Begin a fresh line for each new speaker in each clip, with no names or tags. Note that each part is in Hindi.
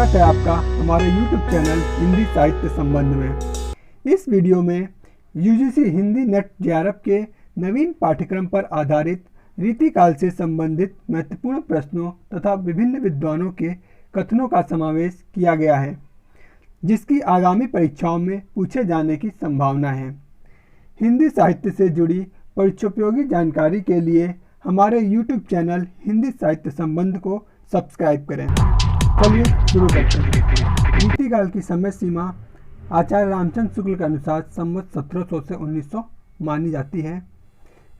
स्वागत है आपका हमारे YouTube चैनल हिंदी साहित्य संबंध में। इस वीडियो में यूजीसी हिंदी नेट जेआरएफ के नवीन पाठ्यक्रम पर आधारित रीतिकाल से संबंधित महत्वपूर्ण प्रश्नों तथा विभिन्न विद्वानों के कथनों का समावेश किया गया है, जिसकी आगामी परीक्षाओं में पूछे जाने की संभावना है। हिंदी साहित्य से जुड़ी परीक्षोपयोगी जानकारी के लिए हमारे YouTube चैनल हिंदी साहित्य संबंध को सब्सक्राइब करें। चलिए शुरू करते हैं। रीतिकाल की समय सीमा आचार्य रामचंद्र शुक्ल के अनुसार संवत 1700 से 1900 मानी जाती है।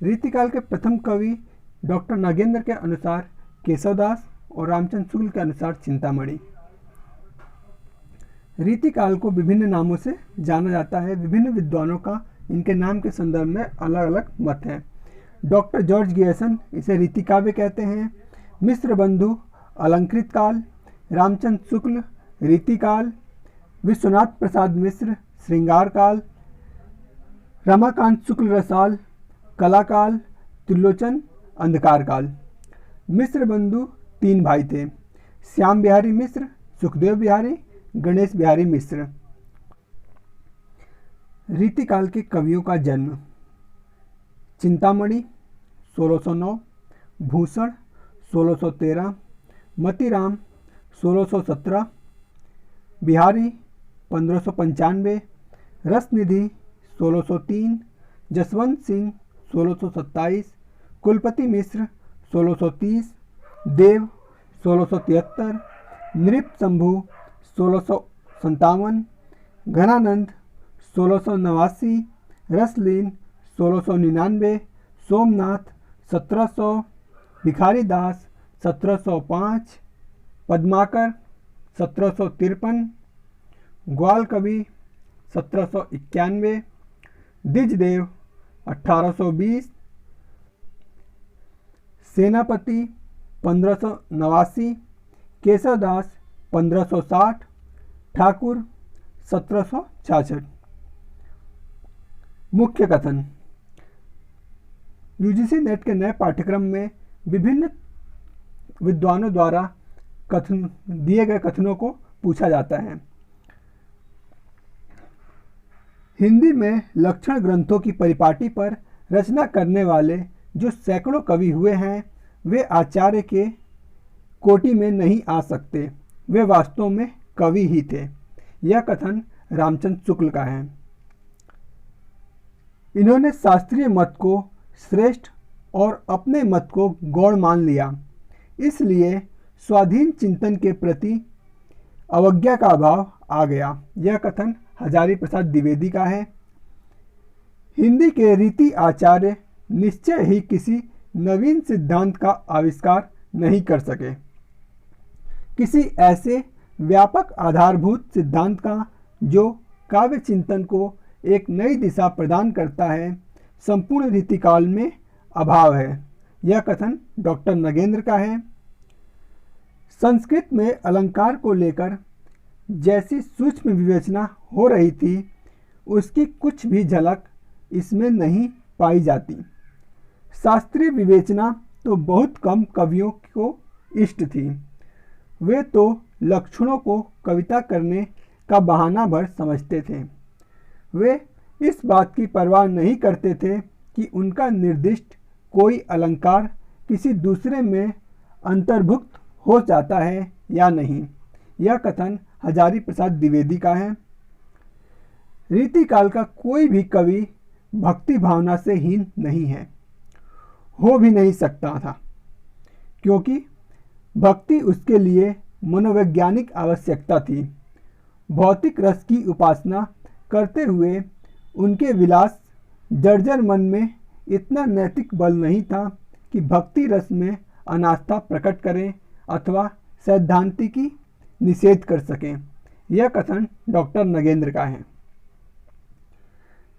रीतिकाल के प्रथम कवि डॉक्टर नागेंद्र के अनुसार केशवदास और रामचंद्र शुक्ल के अनुसार चिंतामणि। रीतिकाल को विभिन्न नामों से जाना जाता है। विभिन्न विद्वानों का इनके नाम के संदर्भ में अलग अलग मत है। डॉक्टर जॉर्ज गियर्सन इसे रीतिकाव्य कहते हैं। मिश्र बंधु अलंकृत काल, रामचंद्र शुक्ल रीतिकाल, विश्वनाथ प्रसाद मिश्र श्रृंगार काल, रमाकांत शुक्ल रसाल कलाकाल, त्रिलोचन अंधकार काल। मिश्र बंधु 3 भाई थे, श्याम बिहारी मिश्र, सुखदेव बिहारी, गणेश बिहारी मिश्र। रीतिकाल के कवियों का जन्म: चिंतामणि 1609, भूषण 1613, मतीराम 1617, बिहारी 1595, रसनिधि 1603, जसवंत सिंह 1627, कुलपति मिश्र 1630, देव 1673, नृप शंभु 1657, घनानंद 1689, रसलीन 1699, सोमनाथ 1700, भिखारी दास 1705, पद्माकर 1753, ग्वाल कवि 1791, द्विजदेव 1820, सेनापति 1589, केशवदास 1560, ठाकुर 1766। मुख्य कथन: यूजीसी नेट के नए पाठ्यक्रम में विभिन्न विद्वानों द्वारा दिए गए कथनों को पूछा जाता है। हिंदी में लक्षण ग्रंथों की परिपाटी पर रचना करने वाले जो सैकड़ों कवि हुए हैं, वे आचार्य के कोटि में नहीं आ सकते। वे वास्तव में कवि ही थे। यह कथन रामचंद्र शुक्ल का है। इन्होंने शास्त्रीय मत को श्रेष्ठ और अपने मत को गौण मान लिया, इसलिए स्वाधीन चिंतन के प्रति अवज्ञा का अभाव आ गया। यह कथन हजारी प्रसाद द्विवेदी का है। हिंदी के रीति आचार्य निश्चय ही किसी नवीन सिद्धांत का आविष्कार नहीं कर सके। किसी ऐसे व्यापक आधारभूत सिद्धांत का जो काव्य चिंतन को एक नई दिशा प्रदान करता है, संपूर्ण रीतिकाल में अभाव है। यह कथन डॉक्टर नगेंद्र का है। संस्कृत में अलंकार को लेकर जैसी सूक्ष्म विवेचना हो रही थी, उसकी कुछ भी झलक इसमें नहीं पाई जाती। शास्त्रीय विवेचना तो बहुत कम कवियों को इष्ट थी। वे तो लक्षणों को कविता करने का बहाना भर समझते थे। वे इस बात की परवाह नहीं करते थे कि उनका निर्दिष्ट कोई अलंकार किसी दूसरे में अंतर्भुक्त हो जाता है या नहीं। यह कथन हजारी प्रसाद द्विवेदी का है। रीतिकाल का कोई भी कवि भक्ति भावना से हीन नहीं है, हो भी नहीं सकता था, क्योंकि भक्ति उसके लिए मनोवैज्ञानिक आवश्यकता थी। भौतिक रस की उपासना करते हुए उनके विलास जर्जर मन में इतना नैतिक बल नहीं था कि भक्ति रस में अनास्था प्रकट करें अथवा सैद्धांतिकी निषेध कर सकें। यह कथन डॉक्टर नगेंद्र का है।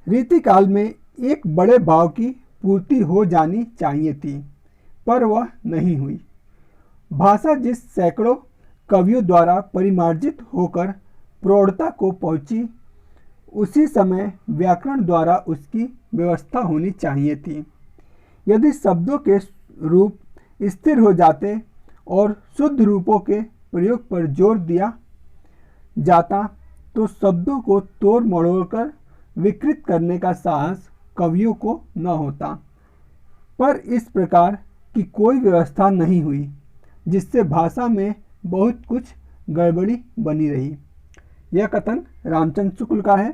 रीतिकाल में एक बड़े भाव की पूर्ति हो जानी चाहिए थी, पर वह नहीं हुई। भाषा जिस सैकड़ों कवियों द्वारा परिमार्जित होकर प्रौढ़ता को पहुंची, उसी समय व्याकरण द्वारा उसकी व्यवस्था होनी चाहिए थी। यदि शब्दों के रूप स्थिर हो जाते और शुद्ध रूपों के प्रयोग पर जोर दिया जाता तो शब्दों को तोड़ मरोड़ कर विकृत करने का साहस कवियों को न होता। पर इस प्रकार की कोई व्यवस्था नहीं हुई, जिससे भाषा में बहुत कुछ गड़बड़ी बनी रही। यह कथन रामचंद्र शुक्ल का है।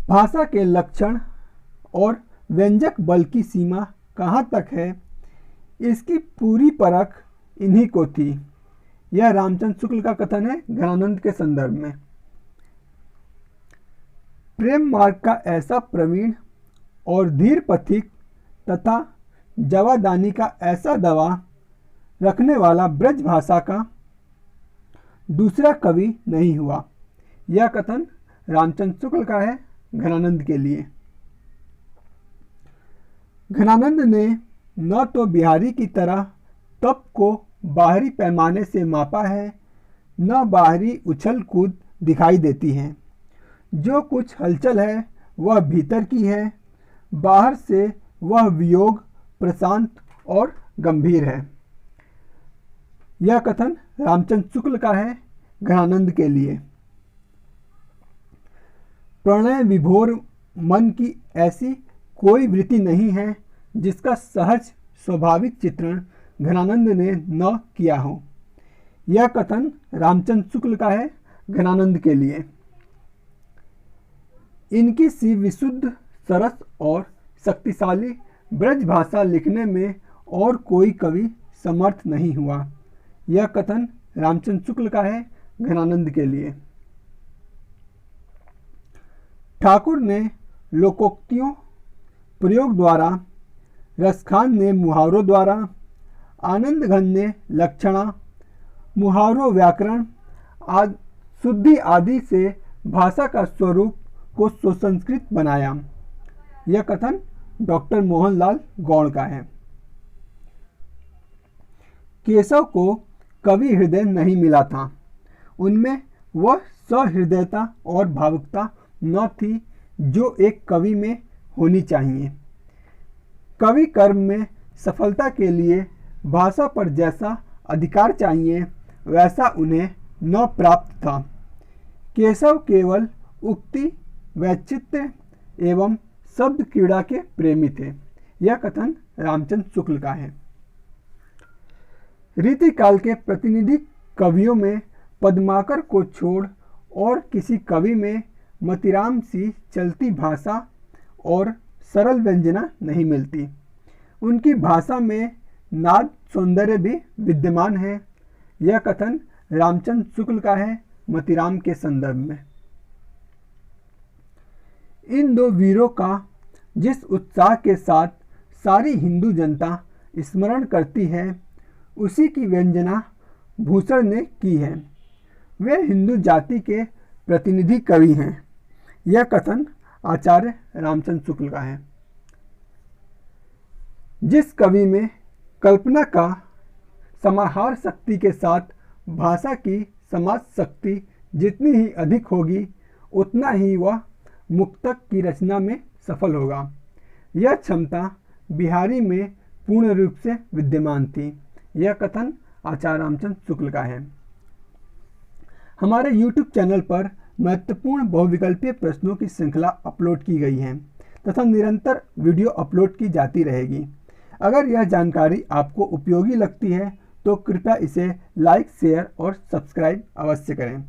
भाषा के लक्षण और व्यंजक बल की सीमा कहाँ तक है, इसकी पूरी परख इन्हीं को थी। यह रामचंद्र शुक्ल का कथन है घनानंद के संदर्भ में। प्रेम मार्ग का ऐसा प्रवीण और धीर पथिक तथा जवादानी का ऐसा दवा रखने वाला ब्रज भाषा का दूसरा कवि नहीं हुआ। यह कथन रामचंद्र शुक्ल का है घनानंद के लिए। घनानंद ने न तो बिहारी की तरह तप को बाहरी पैमाने से मापा है, न बाहरी उछल कूद दिखाई देती है। जो कुछ हलचल है वह भीतर की है, बाहर से वह वियोग, प्रशांत और गंभीर है। यह कथन रामचंद्र शुक्ल का है घनानंद के लिए। प्रणय विभोर मन की ऐसी कोई वृत्ति नहीं है जिसका सहज स्वाभाविक चित्रण घनानंद ने न किया हो। यह कथन रामचंद्र शुक्ल का है घनानंद के लिए। इनकी सी विशुद्ध, सरस और शक्तिशाली ब्रज भाषा लिखने में और कोई कवि समर्थ नहीं हुआ। यह कथन रामचंद्र शुक्ल का है घनानंद के लिए। ठाकुर ने लोकोक्तियों प्रयोग द्वारा, रसखान ने मुहावरों द्वारा, आनंद घन ने लक्षणा, मुहावरों, व्याकरण आदि शुद्धि आदि से भाषा का स्वरूप को सुसंस्कृत बनाया। यह कथन डॉक्टर मोहनलाल गौड़ का है। केशव को कवि हृदय नहीं मिला था। उनमें वह सहृदयता और भावुकता न थी जो एक कवि में होनी चाहिए। कवि कर्म में सफलता के लिए भाषा पर जैसा अधिकार चाहिए वैसा उन्हें न प्राप्त था। केशव केवल उक्ति, वैचित्र्य एवं शब्द क्रीड़ा के प्रेमी थे। यह कथन रामचंद्र शुक्ल का है। रीतिकाल के प्रतिनिधि कवियों में पद्माकर को छोड़ और किसी कवि में मतिराम सी चलती भाषा और सरल व्यंजना नहीं मिलती। उनकी भाषा में नाद सौंदर्य भी विद्यमान है। यह कथन रामचंद्र शुक्ल का है मतिराम के संदर्भ में। इन दो वीरों का जिस उत्साह के साथ सारी हिंदू जनता स्मरण करती है, उसी की व्यंजना भूषण ने की है। वे हिंदू जाति के प्रतिनिधि कवि हैं। यह कथन आचार्य रामचंद्र शुक्ल का है। जिस कवि में कल्पना का समाहार शक्ति के साथ भाषा की समाज शक्ति जितनी ही अधिक होगी, उतना ही वह मुक्तक की रचना में सफल होगा। यह क्षमता बिहारी में पूर्ण रूप से विद्यमान थी। यह कथन आचार्य रामचंद्र शुक्ल का है। हमारे YouTube चैनल पर महत्वपूर्ण बहुविकल्पीय प्रश्नों की श्रृंखला अपलोड की गई है तथा निरंतर वीडियो अपलोड की जाती रहेगी। अगर यह जानकारी आपको उपयोगी लगती है तो कृपया इसे लाइक, शेयर और सब्सक्राइब अवश्य करें।